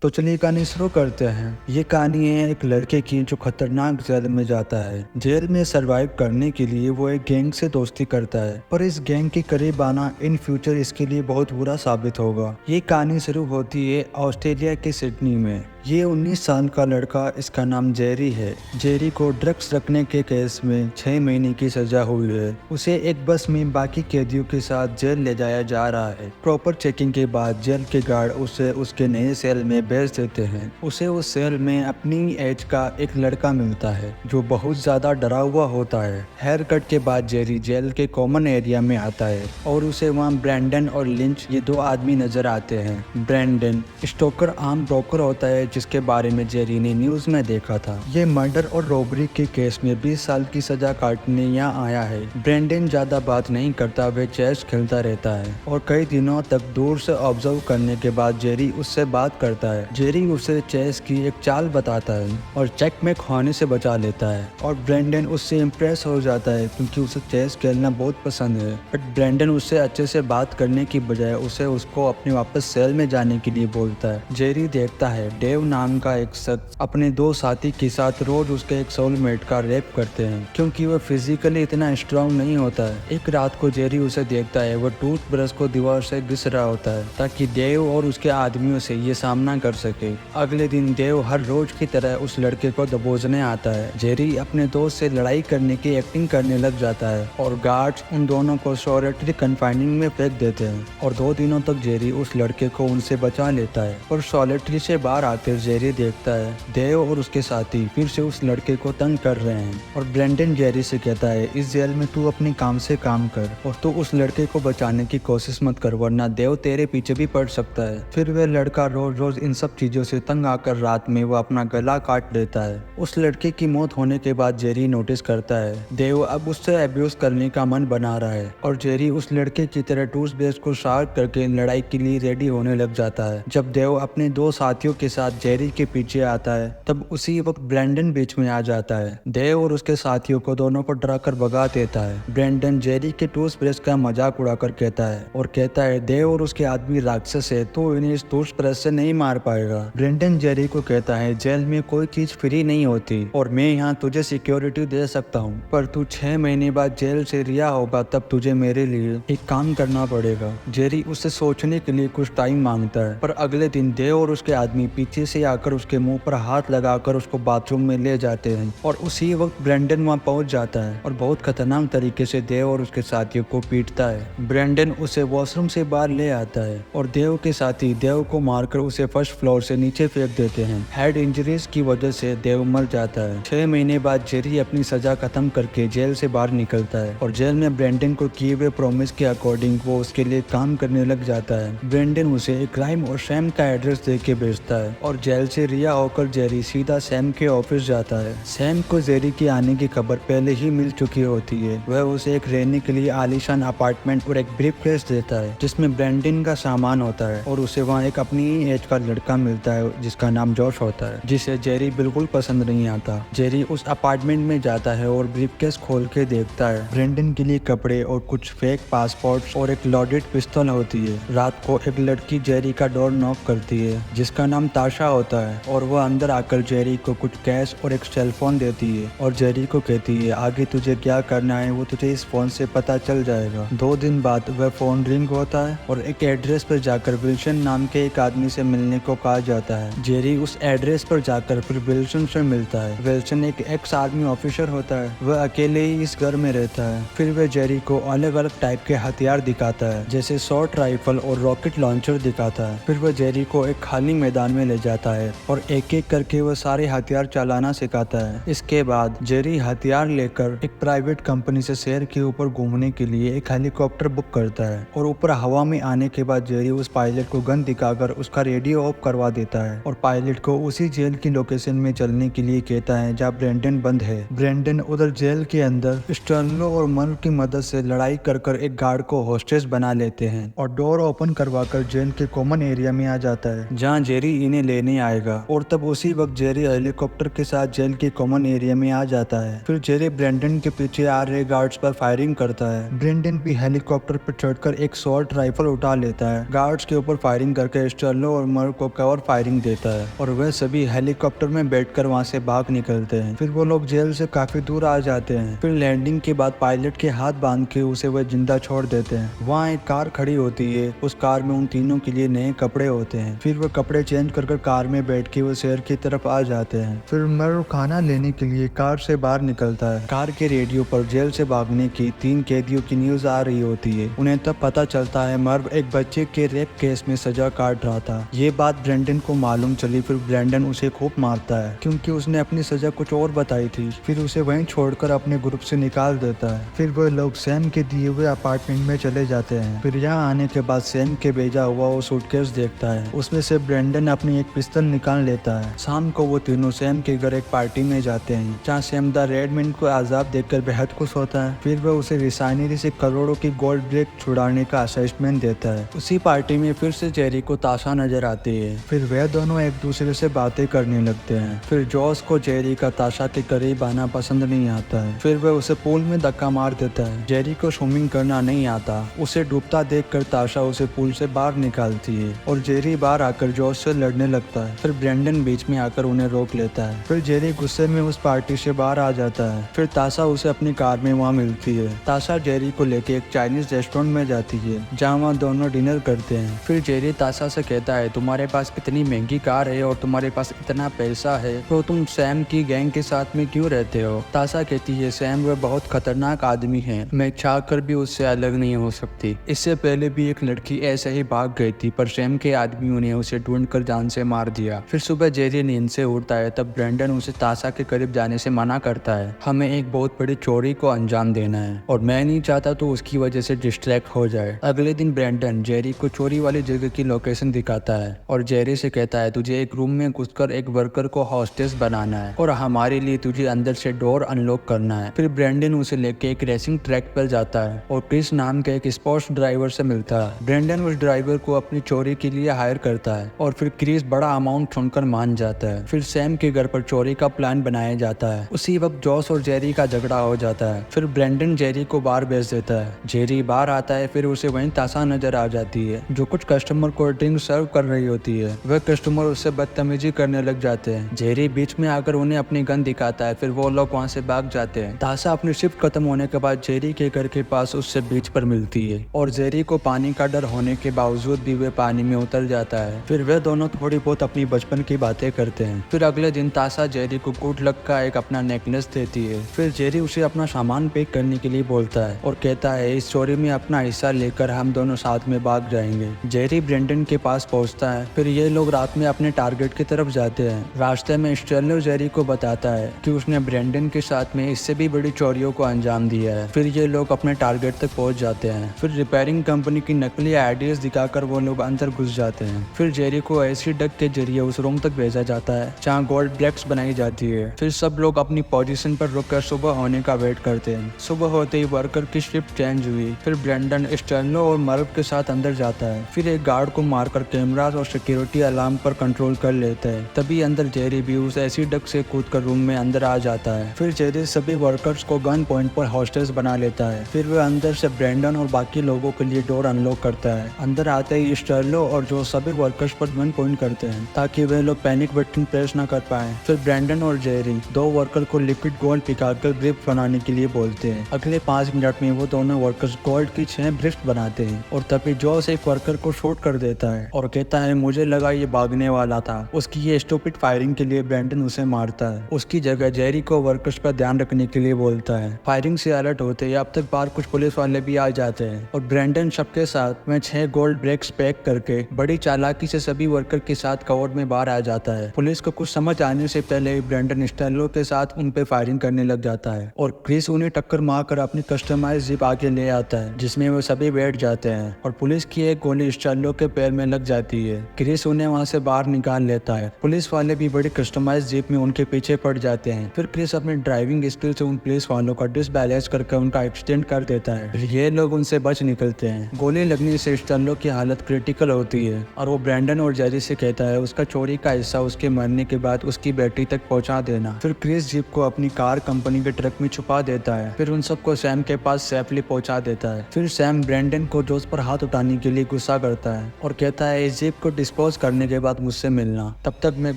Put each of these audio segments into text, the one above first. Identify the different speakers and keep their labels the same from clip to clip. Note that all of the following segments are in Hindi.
Speaker 1: तो चलिए कहानी शुरू करते हैं। ये कहानी है एक लड़के की जो खतरनाक जेल में जाता है। जेल में सरवाइव करने के लिए वो एक गैंग से दोस्ती करता है, पर इस गैंग के करीब आना इन फ्यूचर इसके लिए बहुत बुरा साबित होगा। ये कहानी शुरू होती है ऑस्ट्रेलिया के सिडनी में। ये 19 साल का लड़का, इसका नाम जेरी है। जेरी को ड्रग्स रखने के केस में 6 महीने की सजा हुई है। उसे एक बस में बाकी कैदियों के साथ जेल ले जाया जा रहा है। प्रॉपर चेकिंग के बाद जेल के गार्ड उसे उसके नए सेल में भेज देते हैं। उसे उस सेल में अपनी एज का एक लड़का मिलता है जो बहुत ज्यादा डरा हुआ होता है। हेयर कट के बाद जेरी जेल के कॉमन एरिया में आता है और उसे वहाँ ब्रैंडन और लिंच, ये 2 आदमी नजर आते हैं। ब्रैंडन स्टोकर आर्म ब्रोकर होता है जिसके बारे में जेरी ने न्यूज में देखा था। ये मर्डर और रॉबरी के केस में 20 साल की सजा काटने यहाँ आया है। ब्रैंडन ज्यादा बात नहीं करता, वह चेस खेलता रहता है और कई दिनों तक दूर से ऑब्जर्व करने के बाद जेरी उससे बात करता है। जेरी उसे चेस की एक चाल बताता है और चेक में खोने से बचा लेता है और ब्रैंडन उससे इम्प्रेस हो जाता है क्योंकि उसे चेस खेलना बहुत पसंद है। बट ब्रैंडन उससे अच्छे से बात करने की बजाय उसको अपने वापस सेल में जाने के लिए बोलता है। जेरी देखता है डेव नाम का एक शख्स अपने 2 साथी के साथ रोज उसके एक सोलमेट का रेप करते हैं क्योंकि वह फिजिकली इतना स्ट्रांग नहीं होता है। एक रात को जेरी उसे देखता है, वह टूथब्रश को दीवार से घिस रहा होता है ताकि देव और उसके आदमियों से ये सामना कर सके। अगले दिन देव हर रोज की तरह उस लड़के को दबोचने आता है। जेरी अपने दोस्त से लड़ाई करने की एक्टिंग करने लग जाता है और गार्ड्स उन दोनों को सॉलिटरी कन्फाइनिंग में फेंक देते हैं और 2 दिनों तक जेरी उस लड़के को उनसे बचा लेता है। और सॉलिटरी से बाहर आते जेरी देखता है देव और उसके साथी फिर से उस लड़के को तंग कर रहे हैं और ब्रैंडन जेरी से कहता है इस जेल में तू अपने काम से काम कर और तू उस लड़के को बचाने की कोशिश मत कर वरना देव तेरे पीछे भी पड़ सकता है। फिर वह लड़का रोज रोज इन सब चीजों से तंग आकर रात में वो अपना गला काट लेता है। उस लड़के की मौत होने के बाद जेरी नोटिस करता है देव अब उससे अब्यूज करने का मन बना रहा है और जेरी उस लड़के की तरह टूथब्रश को शार्प करके लड़ाई के लिए रेडी होने लग जाता है। जब देव अपने 2 साथियों के साथ जेरी के पीछे आता है तब उसी वक्त ब्रैंडन बीच में आ जाता है। देव और उसके साथियों को दोनों को डराकर भगा देता है। ब्रैंडन जेरी के टूथब्रश का मजाक उड़ाकर कहता है देव और उसके आदमी राक्षस है तो इन्हें इस टूथब्रश से नहीं मार पाएगा। ब्रैंडन जेरी को कहता है जेल में कोई चीज फ्री नहीं होती और मैं यहाँ तुझे सिक्योरिटी दे सकता हूँ, पर तू 6 महीने बाद जेल से रिहा होगा तब तुझे मेरे लिए एक काम करना पड़ेगा। जेरी उससे सोचने के लिए कुछ टाइम मांगता है, पर अगले दिन देव और उसके आदमी पीछे से आकर उसके मुंह पर हाथ लगाकर उसको बाथरूम में ले जाते हैं और उसी वक्त ब्रैंडन वहां पहुंच जाता है और बहुत खतरनाक तरीके से देव और उसके साथियों को पीटता है। ब्रैंडन उसे वॉशरूम से बाहर ले आता है और देव के साथी देव को मारकर उसे फर्स्ट फ्लोर से नीचे फेंक देते हैं। हेड इंजरीज की वजह से देव मर जाता है। 6 महीने बाद जेरी अपनी सजा खत्म करके जेल से बाहर निकलता है और जेल में ब्रैंडन को किए हुए प्रॉमिस के अकॉर्डिंग वो उसके लिए काम करने लग जाता है। ब्रैंडन उसे एक क्राइम और सैम का एड्रेस दे के भेजता है और जेल से रिहा होकर जेरी सीधा सैम के ऑफिस जाता है। सैम को जेरी के आने की खबर पहले ही मिल चुकी होती है। वह उसे एक रहने के लिए आलीशान अपार्टमेंट और एक ब्रीफकेस देता है जिसमें ब्रैंडन का सामान होता है और उसे वहाँ एक अपनी ही एज का लड़का मिलता है जिसका नाम जॉश होता है, जिसे जेरी बिल्कुल पसंद नहीं आता। जेरी उस अपार्टमेंट में जाता है और ब्रीफकेस खोल के देखता है ब्रैंडन के लिए कपड़े और कुछ फेक पासपोर्ट और एक लोडेड पिस्तौल होती है। रात को एक लड़की जेरी का डोर नॉक करती है जिसका नाम ताशा होता है और वह अंदर आकर जेरी को कुछ कैश और एक सेल फोन देती है और जेरी को कहती है आगे तुझे क्या करना है वो तुझे इस फोन से पता चल जाएगा। 2 दिन बाद वह फोन रिंग होता है और एक एड्रेस पर जाकर विल्सन नाम के एक आदमी से मिलने को कहा जाता है। जेरी उस एड्रेस पर जाकर फिर विल्सन से मिलता है। विल्सन एक एक्स आर्मी ऑफिसर होता है, वह अकेले ही इस घर में रहता है। फिर वह जेरी को अलग अलग टाइप के हथियार दिखाता है जैसे शॉर्ट राइफल और रॉकेट लॉन्चर दिखाता है। फिर वह जेरी को एक खाली मैदान में ले जाता है और एक एक करके वह सारे हथियार चलाना सिखाता है। इसके बाद जेरी हथियार लेकर एक प्राइवेट कंपनी से शहर के ऊपर घूमने के लिए एक हेलीकॉप्टर बुक करता है और ऊपर हवा में आने के बाद जेरी उस पायलट को गन दिखाकर उसका रेडियो ऑफ करवा देता है और पायलट को उसी जेल की लोकेशन में चलने के लिए कहता है जहाँ ब्रैंडन बंद है। ब्रैंडन उधर जेल के अंदर स्टर्लो और मर्ल की मदद से लड़ाई कर एक गार्ड को होस्टेज बना लेते हैं और डोर ओपन करवाकर जेल के कॉमन एरिया में आ जाता है जहाँ जेरी इन्हें ले लेने आएगा। और तब उसी वक्त जेरी हेलीकॉप्टर के साथ जेल के कॉमन एरिया में आ जाता है। फिर जेरी ब्रेंडन के पीछे आ रहे गार्ड्स पर फायरिंग करता है। ब्रेंडन भी हेलीकॉप्टर पर चढ़कर एक शॉर्ट राइफल उठा लेता है। गार्ड्स के ऊपर फायरिंग करके स्टर्लो और मर्व को कवर फायरिंग देता है और वह सभी हेलीकॉप्टर में बैठकर वहां से भाग निकलते हैं। फिर वो लोग जेल से काफी दूर आ जाते हैं। फिर लैंडिंग के बाद पायलट के हाथ बांध के उसे वह जिंदा छोड़ देते हैं। वहाँ एक कार खड़ी होती है। उस कार में उन तीनों के लिए नए कपड़े होते हैं। फिर वह कपड़े चेंज कर कार में बैठ के वो शहर की तरफ आ जाते हैं। फिर मर्व खाना लेने के लिए कार से बाहर निकलता है। कार के रेडियो पर जेल से भागने की 3 कैदियों की न्यूज आ रही होती है। उन्हें तब पता चलता है मर्व एक बच्चे के रेप केस में सजा काट रहा था। ये बात ब्रेंडन को मालूम चली। फिर ब्रेंडन उसे खूब मारता है क्योंकि उसने अपनी सजा कुछ और बताई थी। फिर उसे वहीं छोड़कर अपने ग्रुप से निकाल देता है। फिर वह लोग सैम के दिए हुए अपार्टमेंट में चले जाते हैं। फिर यहाँ आने के बाद सैम के भेजा हुआ वो सूटकेस देखता है। उसमें से ब्रेंडन अपनी एक पिस्तौल निकाल लेता है। शाम को वो तीनों सैम के घर एक पार्टी में जाते हैं जहाँ सैम द रेडमैन को आजाद देखकर बेहद खुश होता है। फिर वह उसे रिफाइनरी से करोड़ों की गोल्ड ब्रेक छुड़ाने का असेसमेंट देता है। उसी पार्टी में फिर से जेरी को ताशा नजर आती है। फिर वह दोनों एक दूसरे से बातें करने लगते हैं। फिर जॉस को जेरी का ताशा के करीब आना पसंद नहीं आता है। फिर वह उसे पूल में धक्का मार देता है। जेरी को स्विमिंग करना नहीं आता। उसे डूबता देखकर ताशा उसे पूल से बाहर निकालती है और जेरी बाहर आकर जॉस से लड़ने लगता है। फिर ब्रेंडन बीच में आकर उन्हें रोक लेता है। फिर जेरी गुस्से में उस पार्टी से बाहर आ जाता है। फिर ताशा उसे अपनी कार में वहाँ मिलती है। ताशा जेरी को लेके एक चाइनीज रेस्टोरेंट में जाती है जहाँ वहाँ दोनों डिनर करते हैं। फिर जेरी ताशा से कहता है तुम्हारे पास इतनी महंगी कार है और तुम्हारे पास इतना पैसा है तो तुम सैम की गैंग के साथ में क्यों रहते हो। ताशा कहती है सैम वह बहुत खतरनाक आदमी है, मैं चाह कर भी उससे अलग नहीं हो सकती। इससे पहले भी एक लड़की ऐसे ही भाग गई थी पर सैम के आदमियों ने उसे ढूंढकर जान से मार दिया। फिर सुबह जेरी नींद से उठता है तब ब्रेंडन उसे ताशा के करीब जाने से मना करता है। हमें एक बहुत बड़ी चोरी को अंजाम देना है और मैं नहीं चाहता तो उसकी वजह से डिस्ट्रैक्ट हो जाए। अगले दिन ब्रेंडन जेरी को चोरी वाली जगह की लोकेशन दिखाता है और जेरी से कहता है तुझे एक रूम में घुसकर एक वर्कर को हॉस्टेस बनाना है और हमारे लिए तुझे अंदर से डोर अनलॉक करना है। फिर ब्रेंडन उसे लेके एक रेसिंग ट्रैक पर जाता है और क्रिस नाम के एक स्पोर्ट्स ड्राइवर से मिलता है। ब्रेंडन उस ड्राइवर को अपनी चोरी के लिए हायर करता है और फिर क्रिस बड़ा अमाउंट सुनकर मान जाता है। फिर सैम के घर पर चोरी का प्लान बनाया जाता है। उसी वक्त जॉस और जेरी का झगड़ा हो जाता है। फिर ब्रेंडन जेरी को बाहर भेज देता है। जेरी बाहर आता है। फिर उसे वहीं ताशा नजर आ जाती है जो कुछ कस्टमर को ड्रिंक सर्व कर रही होती है। वह कस्टमर उससे बदतमीजी करने लग जाते हैं। जेरी बीच में आकर उन्हें अपनी गन दिखाता है। फिर वो लोग वहाँ से भाग जाते हैं। ताशा अपनी शिफ्ट खत्म होने के बाद जेरी के घर के पास उससे बीच पर मिलती है और जेरी को पानी का डर होने के बावजूद भी वह पानी में उतर जाता है। फिर वे दोनों थोड़ी बहुत अपनी बचपन की बातें करते हैं। फिर अगले दिन ताशा जेरी को गुड लक का एक अपना नेकलेस देती है। फिर जेरी उसे अपना सामान पैक करने के लिए बोलता है और कहता है इस चोरी में अपना हिस्सा लेकर हम दोनों साथ में भाग जाएंगे। जेरी ब्रेंडन के पास पहुंचता है। फिर ये लोग रात में अपने टारगेट की तरफ जाते हैं। रास्ते में स्टेलो जेरी को बताता है कि उसने ब्रेंडन के साथ में इससे भी बड़ी चोरियों को अंजाम दिया है। फिर ये लोग अपने टारगेट तक पहुंच जाते हैं। फिर रिपेयरिंग कंपनी की नकली आइडियाज दिखाकर वो लोग अंदर घुस जाते हैं। फिर जेरी को ऐसी डक के जरिए उस रूम तक भेजा जाता है जहाँ गोल्ड ब्लैक्स बनाई जाती है। फिर सब लोग अपनी पोजीशन पर रुककर सुबह होने का वेट करते हैं। सुबह होते ही वर्कर की शिफ्ट चेंज हुई। फिर ब्रेंडन स्टर्लो और मर्व के साथ अंदर जाता है। फिर एक गार्ड को मारकर कैमरास और सिक्योरिटी अलार्म पर कंट्रोल कर लेता है। तभी अंदर जेरी भी उस ऐसी डक से कूदकर रूम में अंदर आ जाता है। फिर जेरी सभी वर्कर्स को गन पॉइंट पर हॉस्टेस बना लेता है। फिर वह अंदर से ब्रेंडन और बाकी लोगों के लिए डोर अनलॉक करता है। अंदर आते ही स्टर्लो और जो सभी वर्कर्स पर गन पॉइंट करते हैं ताकि वे लोग पैनिक बटन प्रेस न कर पाए। फिर ब्रेंडन और जेरी 2 वर्कर को लिक्विड गोल्ड पिघाकर ब्रिक्स बनाने के लिए बोलते हैं। अगले 5 मिनट में वो दोनों वर्कर्स गोल्ड की 6 ब्रिक्स बनाते हैं और तभी जॉस एक वर्कर को शूट कर देता है और कहता है मुझे लगा ये भागने वाला था। उसकी ये स्टूपिड फायरिंग के लिए ब्रेंडन उसे मारता है। उसकी जगह जेरी को वर्कर्स पर ध्यान रखने के लिए बोलता है। फायरिंग से अलर्ट होते ही अब तक बाहर कुछ पुलिस वाले भी आ जाते हैं और ब्रेंडन सबके साथ में 6 गोल्ड ब्रेक्स पैक करके बड़ी चालाकी से सभी वर्कर के साथ कवर्ड में बाहर आ जाता है। पुलिस को कुछ समझ आने से पहले ही ब्रेंडन स्टेलो के साथ उन पे फायरिंग करने लग जाता है और क्रिस उन्हें टक्कर मारकर अपनी कस्टमाइज जीप आगे ले आता है जिसमें वो सभी बैठ जाते हैं और पुलिस की एक गोली स्टेलो के पैर में लग जाती है। क्रिस उन्हें वहां से बाहर निकाल लेता है। पुलिस वाले भी बड़ी कस्टमाइज जीप में उनके पीछे पड़ जाते हैं। फिर क्रिस अपनी ड्राइविंग स्किल से उन पुलिस वालों का डिसबैलेंस करके उनका एक्सीडेंट कर देता है। ये लोग उनसे बच निकलते हैं। गोली लगने से स्टेलो की हालत क्रिटिकल होती है और वो ब्रेंडन और जेरी से कहता है उसका चोरी का हिस्सा उसके मरने के बाद उसकी बेटी तक पहुंचा देना। फिर क्रिस जीप को अपनी कार कंपनी के ट्रक में छुपा देता है, फिर उन सबको सैम के पास सेफली पहुंचा देता है। फिर सैम ब्रेंडन को जोश पर हाथ उठाने के लिए गुस्सा करता है और कहता है इस जीप को डिस्पोज करने के बाद मुझसे मिलना, तब तक मैं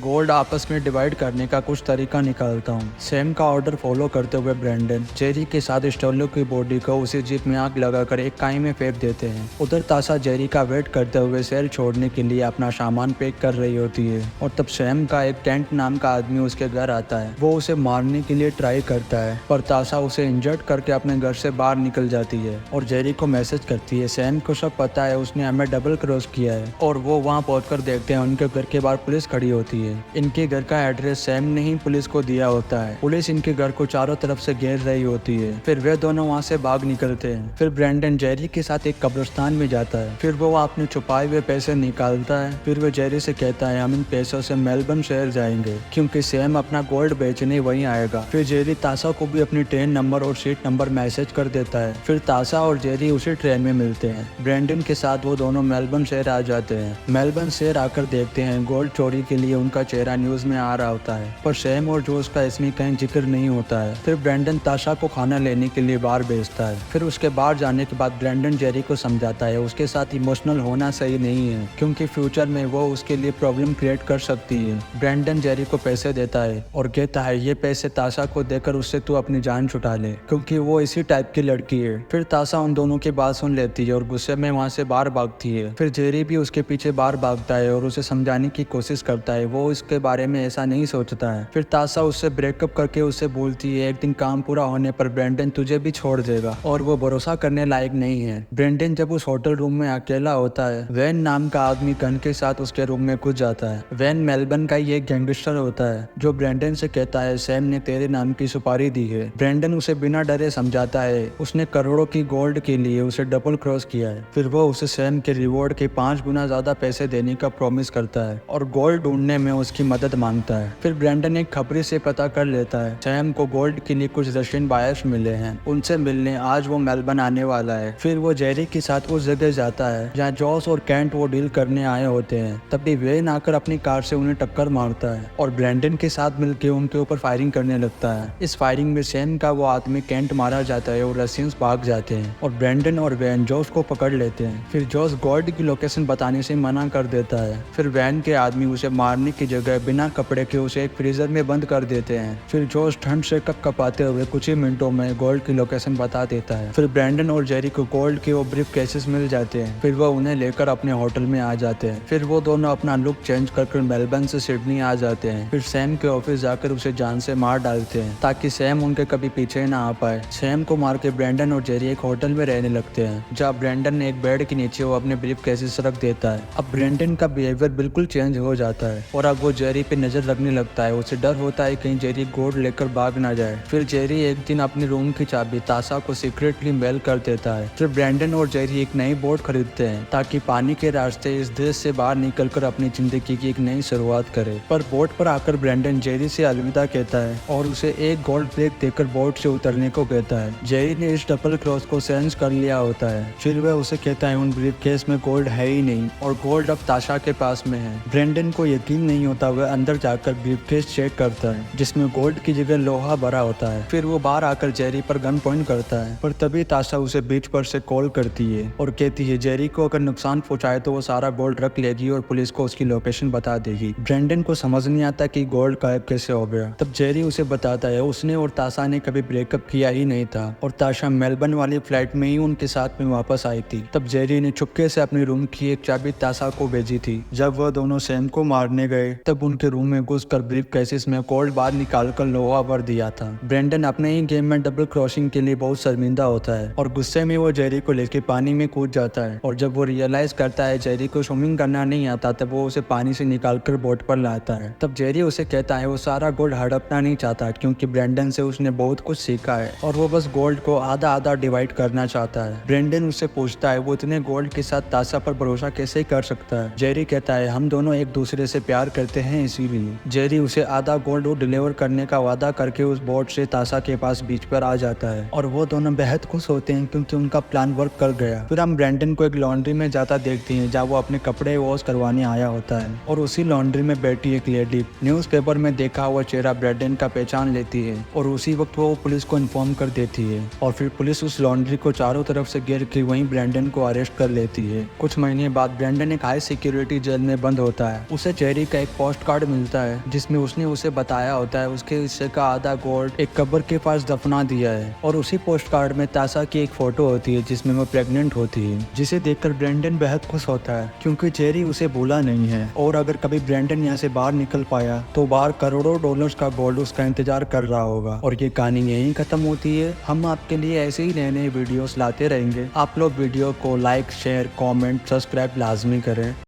Speaker 1: गोल्ड आपस में डिवाइड करने का कुछ तरीका निकालता हूँ। सैम का ऑर्डर फॉलो करते हुए ब्रेंडन जेरी के साथ स्टोलो की बॉडी को उसी जीप में आग लगाकर एक काई में फेंक देते हैं। उधर ताशा जेरी का वेट करते हुए शहर छोड़ने के लिए अपना सामान पैक कर रही होती है और तब सैम का एक टेंट नाम का आदमी उसके घर आता है। वो उसे मारने के लिए ट्राई करता है पर ताशा उसे इंजर्ड करके अपने घर से बाहर निकल जाती है और जेरी को मैसेज करती है। सैम को सब पता है उसने हमें डबल क्रॉस किया है और वो वहाँ पहुंचकर देखते हैं उनके घर के बाहर पुलिस खड़ी होती है। इनके घर का एड्रेस सैम ने ही पुलिस को दिया होता है। पुलिस इनके घर को चारों तरफ से घेर रही होती है। फिर वे दोनों वहाँ से भाग निकलते हैं। फिर ब्रेंडन जेरी के साथ एक कब्रिस्तान में जाता है। फिर वो अपने छुपाए हुए पैसे निकालता है। फिर वो जेरी से कहता है हम इन पैसों से मेलबर्न शहर जाएंगे क्योंकि सैम अपना गोल्ड बेचने वहीं आएगा। फिर जेरी ताशा को भी अपनी ट्रेन नंबर और सीट नंबर मैसेज कर देता है। फिर ताशा और जेरी उसी ट्रेन में मिलते हैं। ब्रेंडन के साथ वो दोनों मेलबर्न शहर आ जाते हैं। मेलबर्न शहर आकर देखते हैं गोल्ड चोरी के लिए उनका चेहरा न्यूज में आ रहा होता है पर सैम और जोश का इसमें कहीं जिक्र नहीं होता है। फिर ब्रेंडन ताशा को खाना लेने के लिए बाहर भेजता है। फिर उसके बाहर जाने के बाद ब्रेंडन जेरी को समझाता है उसके साथ इमोशनल होना सही नहीं है क्योंकि फ्यूचर में वो उसके लिए प्रॉब्लम क्रिएट कर सकती है। ब्रेंडन जेरी को पैसे देता है और कहता है ये पैसे ताशा को देकर उससे तू अपनी जान छुटा ले क्योंकि वो इसी टाइप की लड़की है। फिर ताशा उन दोनों की बात सुन लेती है और गुस्से में वहाँ से बाहर भागती है। फिर जेरी भी उसके पीछे बाहर भागता है और उसे समझाने की कोशिश करता है वो इसके बारे में ऐसा नहीं सोचता है। फिर ताशा उससे ब्रेकअप करके उससे बोलती है एक दिन काम पूरा होने पर ब्रेंडन तुझे भी छोड़ देगा और वो भरोसा करने लायक नहीं है। ब्रेंडन जब उस होटल रूम में अकेला होता है वैन नाम का आदमी गन के साथ उसके रूम में घुस जाता है। वैन मेलबर्न का ये गैंगस्टर होता है जो ब्रेंडन से कहता है सैम ने तेरे नाम की सुपारी दी है। ब्रेंडन उसे बिना डरे समझाता है उसने करोड़ों की गोल्ड के लिए उसे डबल क्रॉस किया है। फिर वो उसे सैम के रिवॉर्ड के 5 गुना ज्यादा पैसे देने का प्रॉमिस करता है और गोल्ड ढूंढने में उसकी मदद मांगता है। फिर ब्रेंडन एक खबरी से पता कर लेता है सैम को गोल्ड के लिए कुछ रशियन बायर्स मिले हैं, उनसे मिलने आज वो मेलबर्न आने वाला है। फिर वो जेरी के साथ उस जगह जाता है जहाँ जॉस और कैंट वो डील करने आए होते हैं। तभी वेन आकर अपनी कार से उन्हें टक्कर मारता है और ब्रेंडन के साथ मिलकर उनके ऊपर फायरिंग करने लगता है। इस फायरिंग में सैम का वो आदमी कैंट मारा जाता है और रशियंस भाग जाते हैं और ब्रेंडन और वैन जॉस को पकड़ लेते हैं। फिर जॉस गोल्ड की लोकेशन बताने से मना कर देता है। फिर वैन के आदमी उसे मारने की जगह बिना कपड़े के उसे एक फ्रीजर में बंद कर देते हैं। फिर जॉस ठंड से कपकपाते हुए कुछ ही मिनटों में गोल्ड की लोकेशन बता देता है। फिर ब्रेंडन और जेरी को गोल्ड के वो ब्रीफ केसेस मिल जाते हैं। फिर वो उन्हें लेकर अपने होटल में आ जाते हैं। फिर वो दोनों अपना लुक चेंज कर मेलबर्न से सिडनी आ जाते हैं। फिर सैम के ऑफिस जाकर उसे जान से मार डालते हैं ताकि सैम उनके कभी पीछे ना आ पाए। सैम को मार के ब्रेंडन और जेरी एक होटल में रहने लगते हैं जहाँ ब्रेंडन एक बेड के नीचे वो अपने ब्रीफ केसेस रख देता है। अब ब्रेंडन का बिहेवियर बिल्कुल चेंज हो जाता है और अब वो जेरी पे नजर रखने लगता है। उसे डर होता है कहीं जेरी गोल्ड लेकर भाग ना जाए। फिर जेरी एक दिन अपने रूम की चाबी ताशा को सीक्रेटली मेल कर देता है। फिर ब्रेंडन और जेरी एक नई बोट खरीदते हैं ताकि पानी के रास्ते इस देश से बाहर निकलकर अपनी जिंदगी की एक नई शुरुआत करे। पर बोट पर आकर ब्रेंडन जेरी से अलविदा कहता है और उसे एक गोल्ड ब्रेक देकर बोट से उतरने को कहता है। जेरी ने इस डबल क्रॉस को सेंस कर लिया होता है। फिर वह उसे कहता है उन ब्रीफ केस में गोल्ड है ही नहीं और गोल्ड अब ताशा के पास में है। ब्रेंडन को यकीन नहीं होता, वह अंदर जाकर ब्रीफ केस चेक करता है जिसमें गोल्ड की जगह लोहा भरा होता है। फिर वो बाहर आकर जेरी पर गन पॉइंट करता है पर तभी ताशा उसे बीच पर से कॉल करती है और कहती है जेरी को अगर नुकसान पहुंचाए तो वो सारा गोल्ड रख लेगी और पुलिस को उसकी लोकेशन बता देगी। ब्रेंडन को समझ नहीं आता कि गोल्ड गायब कैसे हो गया। तब जेरी उसे बताता है उसने और ताशा ने कभी ब्रेकअप किया ही नहीं था और ताशा मेलबर्न वाली फ्लाइट में ही उनके साथ में वापस आई थी। तब जेरी ने चुपके से अपने रूम की एक चाबी ताशा को भेजी थी। जब वह दोनों सैम को मारने गए तब उनके रूम में घुसकर ब्रीफ केसेस में गोल्ड बाहर निकालकर लोहा भर दिया था। ब्रेंडन अपने ही गेम में डबल क्रॉसिंग के लिए बहुत शर्मिंदा होता है और गुस्से में वो जेरी को लेकर पानी में कूद जाता है और जब वो रियलाइज करता है जेरी को स्विमिंग करना नहीं आता तब वो उसे पानी से निकालकर बोट पर लाता है। तब जेरी उसे कहता है वो सारा गोल्ड हड़पना नहीं चाहता क्योंकि ब्रेंडन से उसने बहुत कुछ सीखा है और वो बस गोल्ड को आधा आधा डिवाइड करना चाहता है। ब्रेंडन उससे पूछता है वो इतने गोल्ड के साथ ताशा पर भरोसा कैसे कर सकता है। जेरी कहता है हम दोनों एक दूसरे से प्यार करते हैं इसीलिए। जेरी उसे आधा गोल्ड डिलीवर करने का वादा करके उस बोट से ताशा के पास बीच पर आ जाता है और वो दोनों बेहद खुश होते हैं क्योंकि उनका प्लान वर्क कर गया। फिर हम ब्रेंडन को एक लॉन्ड्री में जाता देखते हैं जहाँ वो अपने कपड़े वॉश करवाने आया होता होता है और उसी लॉन्ड्री में बैठी एक लेडी न्यूज़पेपर में देखा हुआ चेहरा ब्रैंडन का पहचान लेती है और उसी वक्त वो पुलिस को इन्फॉर्म कर देती है और फिर पुलिस उस लॉन्ड्री को चारों तरफ से घेर के वहीं ब्रैंडन को अरेस्ट कर लेती है। कुछ महीने बाद ब्रैंडन एक हाई सिक्योरिटी जेल में बंद होता है। उसे चेरी का एक पोस्ट कार्ड मिलता है जिसमें उसने उसे बताया होता है उसके हिस्से का आधा गोल्ड एक कब्र के पास दफना दिया है और उसी पोस्ट कार्ड में ताशा की एक फोटो होती है जिसमें वो प्रेग्नेंट होती है, जिसे देखकर ब्रैंडन बेहद खुश होता है क्योंकि चेरी उसे भूला नहीं है और अगर कभी ब्रैंडन यहाँ से बाहर निकल पाया तो बाहर करोड़ों डॉलर्स का गोल्ड उसका इंतजार कर रहा होगा। और ये कहानी यहीं खत्म होती है। हम आपके लिए ऐसे ही नए नए वीडियोस लाते रहेंगे। आप लोग वीडियो को लाइक, शेयर, कमेंट, सब्सक्राइब लाजमी करें।